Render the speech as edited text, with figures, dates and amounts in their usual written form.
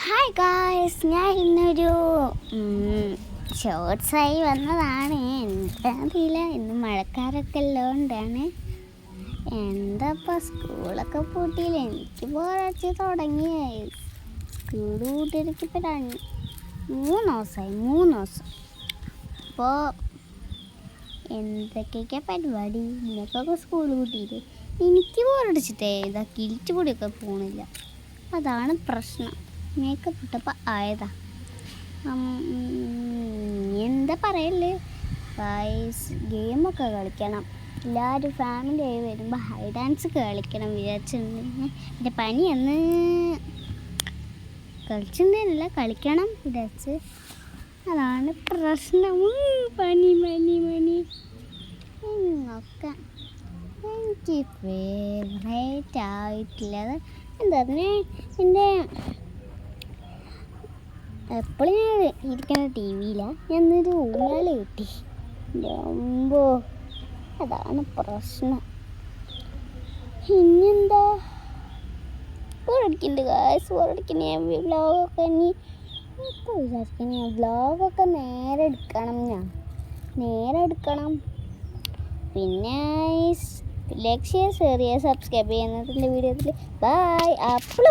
Hi guys, ഞാൻ ഇന്നൊരു ഷോർട്സായി വന്നതാണ്. എന്താറിയില്ല, ഇന്ന് മഴക്കാരൊക്കെ ഉള്ളതുകൊണ്ടാണ്. എന്താപ്പം സ്കൂളൊക്കെ പൂട്ടിയില്ല, എനിക്ക് ബോറടിച്ച് തുടങ്ങി. സ്കൂൾ പൂട്ടിയിരിക്കിപ്പോൾ 3 ദിവസം. അപ്പോൾ എന്തൊക്കെയൊക്കെ പരിപാടി? നിനക്കൊക്കെ സ്കൂൾ പൂട്ടിയില്ലേ? എനിക്ക് ബോറടിച്ചിട്ടേ ഇതാ കിഴിച്ചു കൂടിയൊക്കെ പോണില്ല. അതാണ് പ്രശ്നം. മേക്കപ്പ് ഇട്ടപ്പോൾ ആയതാ. എന്താ പറയല്ലേ ഗായ്സ്, ഗെയിമൊക്കെ കളിക്കണം. എല്ലാവരും ഫാമിലി ആയി വരുമ്പോൾ ഹൈ ഡാൻസ് കളിക്കണം വിചാരിച്ചിട്ടുണ്ടെങ്കിൽ എൻ്റെ പനി എന്ന് കളിച്ചിട്ടുണ്ടെന്നില്ല, കളിക്കണം വിചാരിച്ച്. അതാണ് പ്രശ്നം. പനി ഒക്കെ എനിക്ക് ഫേവറേറ്റ് ആയിട്ടുള്ളത് എന്താ എൻ്റെ എപ്പോഴും ഞാൻ ഇരിക്കുന്ന ടി വിയിലാണ്. ഞാനൊരു ഊഞ്ഞാൽ കിട്ടി. രമ്പോ, അതാണ് പ്രശ്നം. ഇനിയെന്താ ബോറടിക്കുന്നുണ്ട് ഗായ്സ്, ബോറടിക്കുന്ന വ്ളോഗൊക്കെ നേരെ എടുക്കണം. പിന്നെ ലൈക്ക് ചെയ്യുക, ഷെയർ ചെയ്യുക, സബ്സ്ക്രൈബ് ചെയ്യുന്നതിൻ്റെ വീഡിയോത്തിൽ ബൈ. അപ്പോൾ